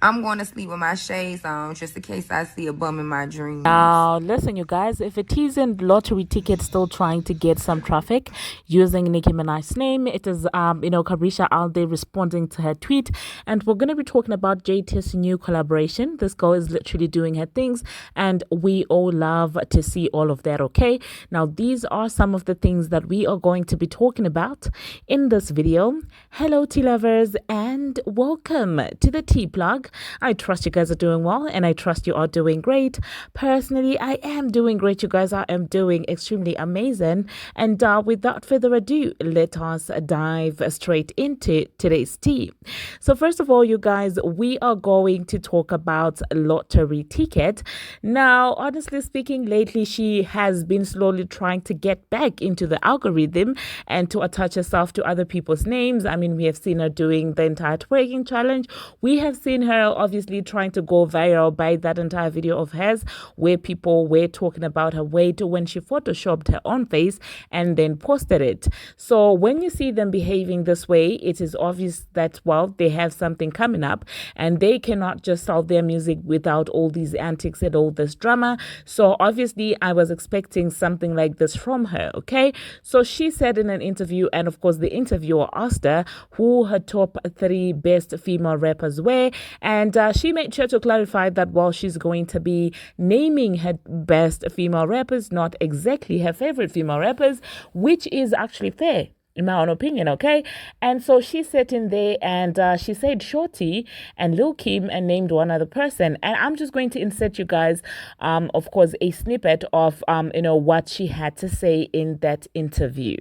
I'm going to sleep with my shades on just in case I see a bum in my dreams. Now, listen, you guys, if it isn't lottery ticket still trying to get some traffic using Nicki Minaj's name, it is, Caresha out there responding to her tweet. And we're going to be talking about JT's new collaboration. This girl is literally doing her things, and we all love to see all of that, okay? Now, these are some of the things that we are going to be talking about in this video. Hello, tea lovers, and welcome to the Tea Plug. I trust you guys are doing well, and I trust you are doing great. Personally, I am doing great, you guys. I am doing extremely amazing. And without further ado, let us dive straight into today's tea. So first of all, you guys, we are going to talk about lottery ticket. Now, honestly speaking, lately she has been slowly trying to get back into the algorithm and to attach herself to other people's names. I mean, we have seen her doing the entire twerking challenge. We have seen her obviously trying to go viral by that entire video of hers where people were talking about her weight when she photoshopped her own face and then posted it. So when you see them behaving this way, it is obvious that, well, they have something coming up and they cannot just sell their music without all these antics and all this drama. So obviously I was expecting something like this from her, okay? So she said in an interview, and of course the interviewer asked her who her top 3 best female rappers were, and she made sure to clarify that while she's going to be naming her best female rappers, not exactly her favorite female rappers, which is actually fair in my own opinion, okay? And so she sat in there and she said Shorty and Lil Kim and named one other person. And I'm just going to insert you guys, of course, a snippet of, what she had to say in that interview.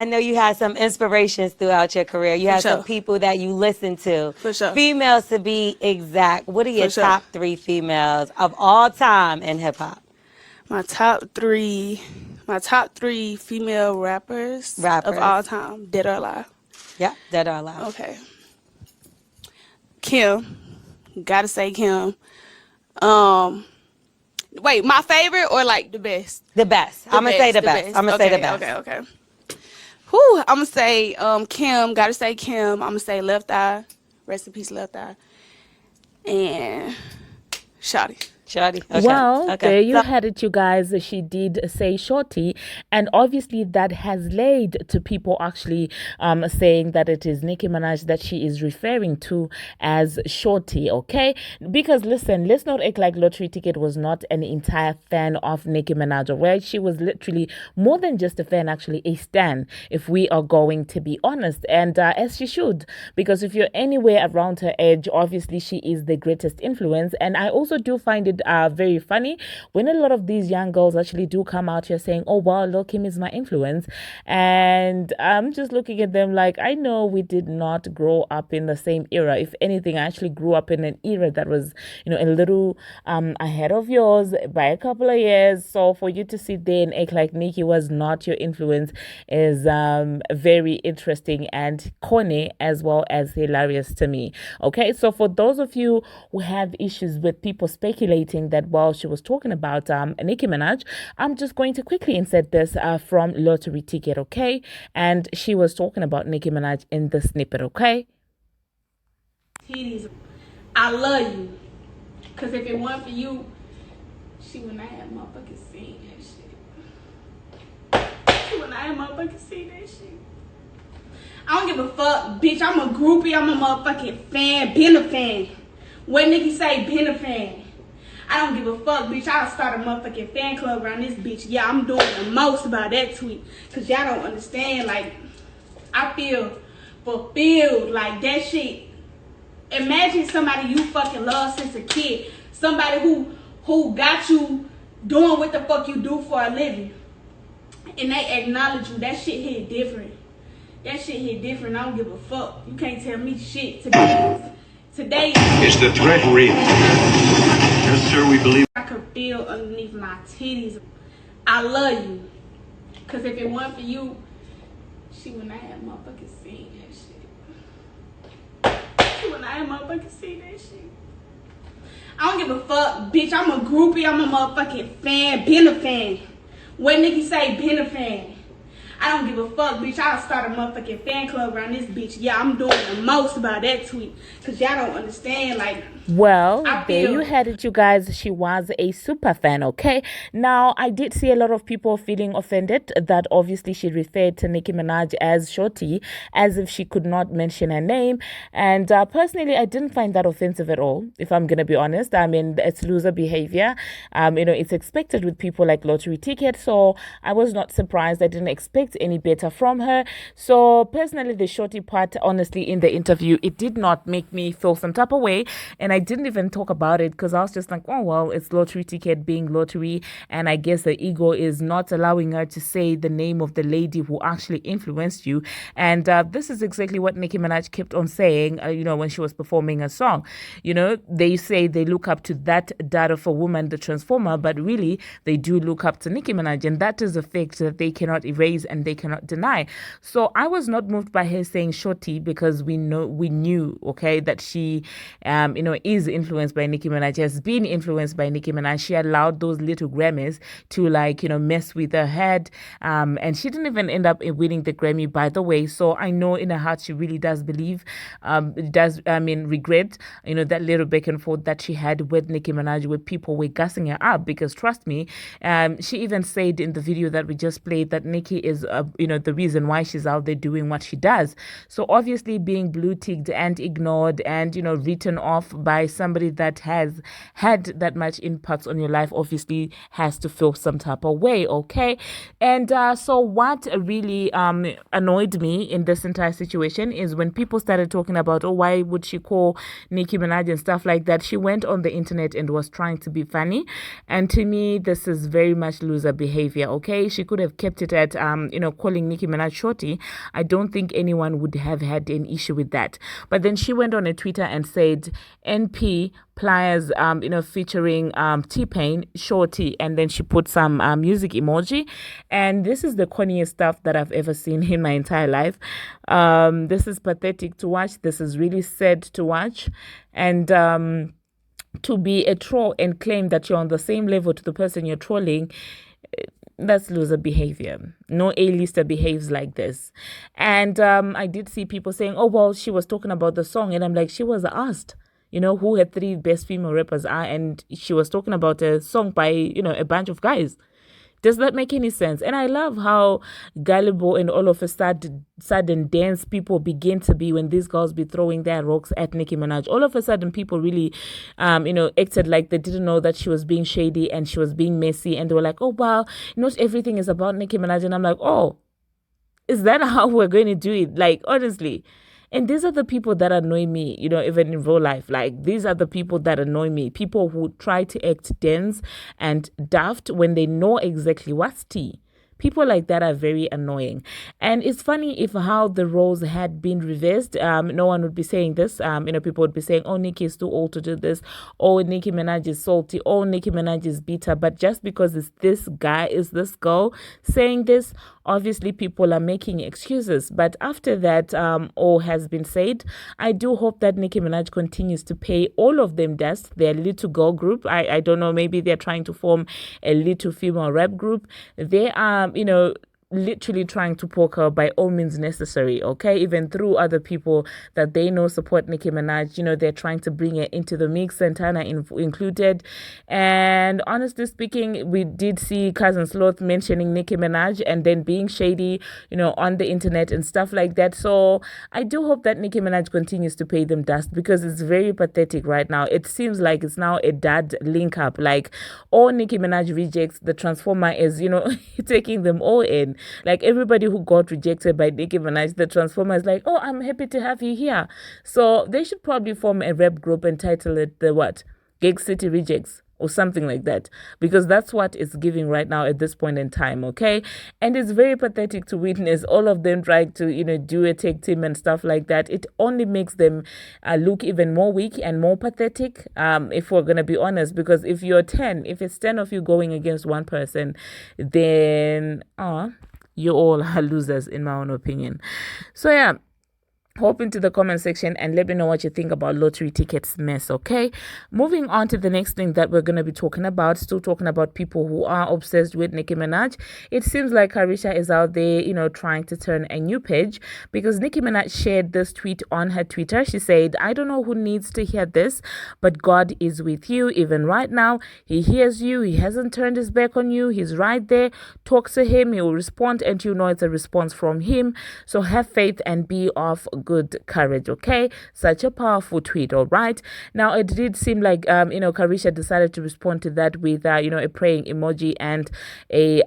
I know you had some inspirations throughout your career. You had some people that you listened to. For sure. Females to be exact. What are your top 3 females of all time in hip hop? My top three female rappers of all time, dead or alive. Yeah, dead or alive. Okay. Kim, gotta say Kim. Wait, my favorite or like the best? The best. I'm gonna say the best. I'm gonna say the best. Okay. Whew, I'm gonna say Kim. Gotta say Kim. I'm gonna say Left Eye. Rest in peace, Left Eye. And Shawty. Okay. Well, there you had it, you guys. She did say Shorty, and obviously that has led to people actually saying that it is Nicki Minaj that she is referring to as Shorty, okay? Because listen, let's not act like Lottery Ticket was not an entire fan of Nicki Minaj, right? She was literally more than just a fan, actually a stan, if we are going to be honest, and as she should, because if you're anywhere around her age, obviously she is the greatest influence. And I also do find it very funny when a lot of these young girls actually do come out here saying, oh wow, Lil Kim is my influence, and I'm just looking at them like, I know we did not grow up in the same era. If anything, I actually grew up in an era that was, a little ahead of yours by a couple of years. So for you to sit there and act like Nicki was not your influence is very interesting and corny as well as hilarious to me. Okay, so for those of you who have issues with people speculating that while she was talking about Nicki Minaj, I'm just going to quickly insert this from Lottery Ticket, okay? And she was talking about Nicki Minaj in the snippet, okay? Titties, I love you. Because if it weren't for you, she would not have motherfucking seen that shit. She would not have motherfucking seen that shit. I don't give a fuck, bitch. I'm a groupie. I'm a motherfucking fan. Been a fan. What Nicki say, been a fan. I don't give a fuck, bitch. I'll start a motherfucking fan club around this bitch. Yeah, I'm doing the most about that tweet. Because y'all don't understand. Like, I feel fulfilled. Like, that shit. Imagine somebody you fucking love since a kid. Somebody who got you doing what the fuck you do for a living. And they acknowledge you. That shit hit different. That shit hit different. I don't give a fuck. You can't tell me shit. Today is the threat real? Yes, sir, we believe. I could feel underneath my titties. I love you. Because if it weren't for you, she would not have motherfucking seen that shit. She would not have motherfucking seen that shit. I don't give a fuck, bitch. I'm a groupie. I'm a motherfucking fan. Been a fan. What Nicki say, been a fan. I don't give a fuck, bitch. I'll start a motherfucking fan club around this bitch. Yeah, I'm doing the most about that tweet. Because y'all don't understand, like... Well, there you had it, you guys. She was a super fan, okay? Now, I did see a lot of people feeling offended that obviously she referred to Nicki Minaj as Shorty, as if she could not mention her name. And personally, I didn't find that offensive at all, if I'm going to be honest. I mean, it's loser behavior. It's expected with people like Lottery Ticket, so I was not surprised. I didn't expect any better from her. So, personally, the Shorty part, honestly, in the interview, it did not make me feel some type of way. And I didn't even talk about it because I was just like, oh, well, it's Lottery Ticket being Lottery. And I guess the ego is not allowing her to say the name of the lady who actually influenced you. And this is exactly what Nicki Minaj kept on saying, when she was performing a song. They say they look up to that Dearra for Woman, the Transformer, but really they do look up to Nicki Minaj. And that is a fact that they cannot erase and they cannot deny. So I was not moved by her saying Shorty because we knew, okay, that she, is influenced by Nicki Minaj, has been influenced by Nicki Minaj. She allowed those little Grammys to mess with her head. And she didn't even end up winning the Grammy, by the way. So I know in her heart she really does believe, regret, that little back and forth that she had with Nicki Minaj, where people were gassing her up. Because trust me, she even said in the video that we just played that Nicki is, the reason why she's out there doing what she does. So obviously being blue ticked and ignored and, written off by somebody that has had that much impact on your life obviously has to feel some type of way, okay? And so what really annoyed me in this entire situation is when people started talking about, oh, why would she call Nicki Minaj and stuff like that? She went on the internet and was trying to be funny. And to me, this is very much loser behavior, okay? She could have kept it at, calling Nicki Minaj Shorty. I don't think anyone would have had an issue with that. But then she went on a Twitter and said, NP Pliers, featuring T-Pain, Shorty, and then she put some music emoji. And this is the corniest stuff that I've ever seen in my entire life. This is pathetic to watch. This is really sad to watch. And to be a troll and claim that you're on the same level to the person you're trolling, that's loser behavior. No A-lister behaves like this. And I did see people saying, oh, well, she was talking about the song. And I'm like, she was asked, who her 3 best female rappers are. And she was talking about a song by, a bunch of guys. Does that make any sense? And I love how gullible and all of a sudden dense people begin to be when these girls be throwing their rocks at Nicki Minaj. All of a sudden people really, acted like they didn't know that she was being shady and she was being messy. And they were like, oh, wow, not everything is about Nicki Minaj. And I'm like, oh, is that how we're going to do it? Like, honestly. And these are the people that annoy me, even in real life. Like, these are the people that annoy me. People who try to act dense and daft when they know exactly what's tea. People like that are very annoying. And it's funny if how the roles had been reversed. No one would be saying this. People would be saying, oh, Nicki is too old to do this. Oh, Nicki Minaj is salty. Oh, Nicki Minaj is bitter. But just because it's this guy, is this girl saying this, obviously people are making excuses. But after that all has been said, I do hope that Nicki Minaj continues to pay all of them dust. Their little girl group. I don't know, maybe they're trying to form a little female rap group. They are, literally trying to poke her by all means necessary, okay? Even through other people that they know support Nicki Minaj, they're trying to bring her into the mix, Santana included. And honestly speaking, we did see Cousin Sloth mentioning Nicki Minaj and then being shady, on the internet and stuff like that. So I do hope that Nicki Minaj continues to pay them dust because it's very pathetic right now. It seems like it's now a dad link up. Like, all Nicki Minaj rejects, the Transformer is, taking them all in. Like, everybody who got rejected by Nicki Minaj, the Transformer is like, oh, I'm happy to have you here. So they should probably form a rap group and title it the what? Gig City Rejects or something like that. Because that's what it's giving right now at this point in time, okay? And it's very pathetic to witness all of them trying to, do a tag team and stuff like that. It only makes them look even more weak and more pathetic, if we're going to be honest. Because if it's 10 of you going against one person, then you all are losers in my own opinion. So yeah, Hop into the comment section and let me know what you think about lottery tickets mess. Okay, moving on to the next thing that we're going to be talking about, still talking about people who are obsessed with Nicki Minaj. It seems like Caresha is out there, trying to turn a new page, because Nicki Minaj shared this tweet on her Twitter. She said, "I don't know who needs to hear this, but God is with you even right now. He hears you. He hasn't turned his back on you. He's right there. Talk to him. He will respond, and you know it's a response from him. So have faith and be of good courage." Okay, such a powerful tweet. All right, now it did seem like Caresha decided to respond to that with a praying emoji and a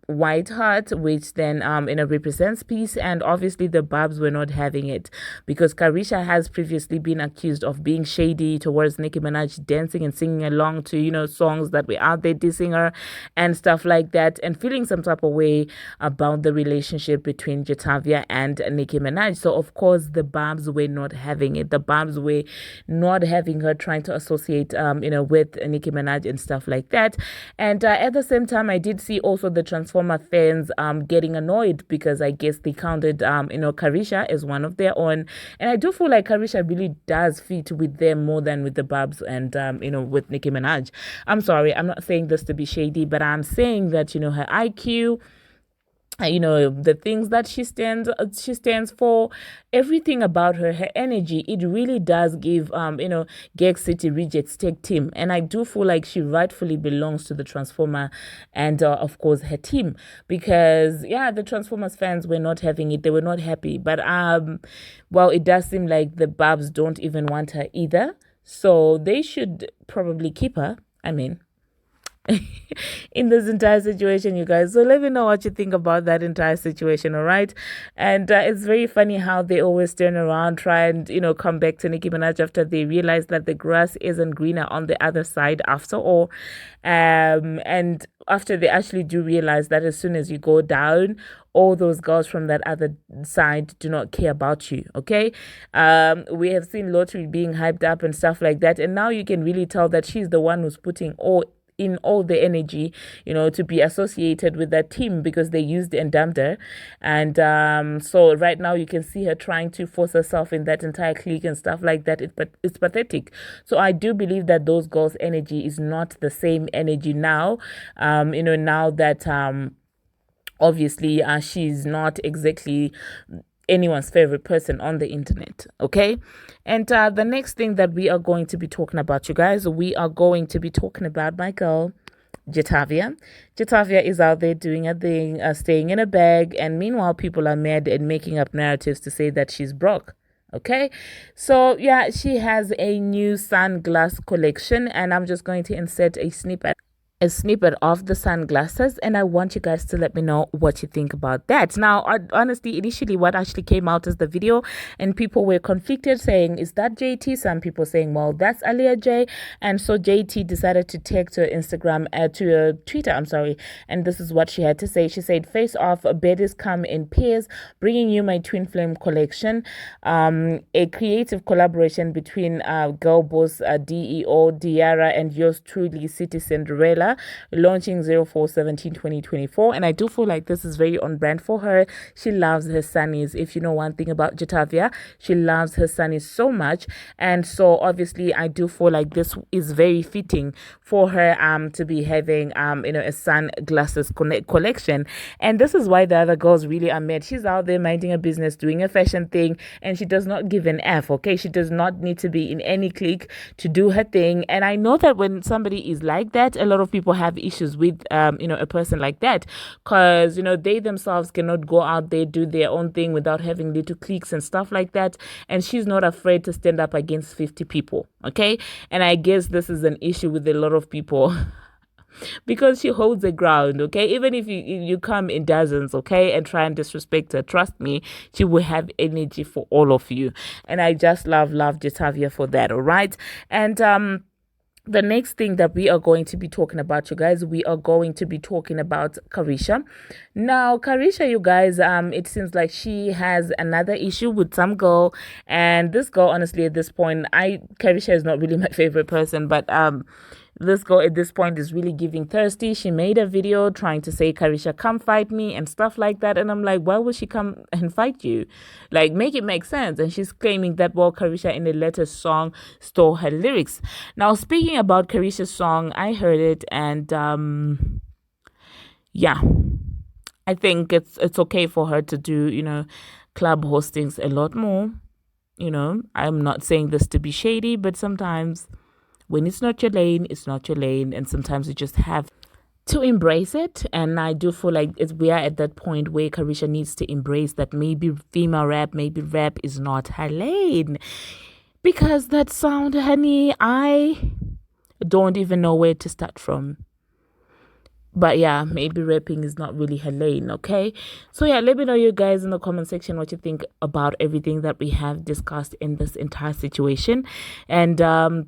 white heart, which then represents peace. And obviously the Barbz were not having it, because Caresha has previously been accused of being shady towards Nicki Minaj, dancing and singing along to songs that were out there dissing her and stuff like that, and feeling some type of way about the relationship between Jatavia and Nicki Minaj. So of course the Barbz were not having it. The Barbz were not having her trying to associate with Nicki Minaj and stuff like that. And at the same time, I did see also the Transformer fans getting annoyed, because I guess they counted Caresha as one of their own. And I do feel like Caresha really does fit with them more than with the Barbz and with Nicki Minaj. I'm sorry, I'm not saying this to be shady, but I'm saying that her IQ, the things that she stands for, everything about her energy, it really does give Gag City Rejects tag team. And I do feel like she rightfully belongs to the Transformer and of course her team, because the Transformers fans were not having it. They were not happy. But well, it does seem like the Barbz don't even want her either, so they should probably keep her, I mean, in this entire situation, you guys. So let me know what you think about that entire situation. All right, and it's very funny how they always turn around, try and come back to Nicki Minaj after they realize that the grass isn't greener on the other side after all, and after they actually do realize that as soon as you go down, all those girls from that other side do not care about you. Okay, we have seen Lottery being hyped up and stuff like that, and now you can really tell that she's the one who's putting all the energy, to be associated with that team, because they used and dumped her. And so right now you can see her trying to force herself in that entire clique and stuff like that. It's pathetic. So I do believe that those girls' energy is not the same energy now, now that obviously she's not exactly anyone's favorite person on the internet. Okay, and the next thing that we are going to be talking about, you guys, we are going to be talking about my girl Jatavia. Jatavia is out there doing a thing, staying in a bag, and meanwhile people are mad and making up narratives to say that she's broke. Okay, so she has a new sunglass collection, and I'm just going to insert a snippet of the sunglasses, and I want you guys to let me know what you think about that. Now, honestly, initially what actually came out as the video, and people were conflicted, saying, is that JT? Some people saying, well, that's Alia J. And so JT decided to take to Instagram, to Twitter, I'm sorry, and this is what she had to say. She said, "Face off, baddies come in pairs, bringing you my twin flame collection, a creative collaboration between girl boss DEO Dearra and yours truly City Cinderella, launching 04/17/2024." And I do feel like this is very on brand for her. She loves her sunnies. If you know one thing about Jatavia, she loves her sunnies so much, and so obviously I do feel like this is very fitting for her to be having a sunglasses collection. And this is why the other girls really are mad. She's out there minding her business, doing a fashion thing, and she does not give an F. Okay, she does not need to be in any clique to do her thing. And I know that when somebody is like that, a lot of people have issues with a person like that, because they themselves cannot go out there, do their own thing without having little cliques and stuff like that. And she's not afraid to stand up against 50 people. Okay, and I guess this is an issue with a lot of people because she holds the ground. Okay, even if you come in dozens, okay, and try and disrespect her, trust me, she will have energy for all of you. And I just love Jatavia for that. All right, and the next thing that we are going to be talking about, you guys, we are going to be talking about Caresha. Now, Caresha, you guys, it seems like she has another issue with some girl, and this girl, honestly, at this point, Caresha is not really my favorite person, but This girl at this point is really giving thirsty. She made a video trying to say, Caresha, come fight me and stuff like that. And I'm like, why would she come and fight you? Like, make it make sense. And she's claiming that, well, Caresha in the latest song stole her lyrics. Now, speaking about Caresha's song, I heard it and yeah, I think it's okay for her to do, club hostings a lot more. I'm not saying this to be shady, but sometimes when it's not your lane, it's not your lane. And sometimes you just have to embrace it. And I do feel like we are at that point where Caresha needs to embrace that maybe female rap, maybe rap is not her lane. Because that sound, honey, I don't even know where to start from. But yeah, maybe rapping is not really her lane, okay? So yeah, let me know, you guys, in the comment section what you think about everything that we have discussed in this entire situation. And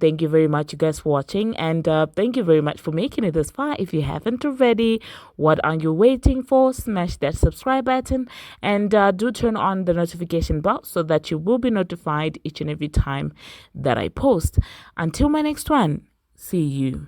thank you very much, you guys, for watching. And thank you very much for making it this far. If you haven't already, what are you waiting for? Smash that subscribe button. And do turn on the notification bell so that you will be notified each and every time that I post. Until my next one, see you.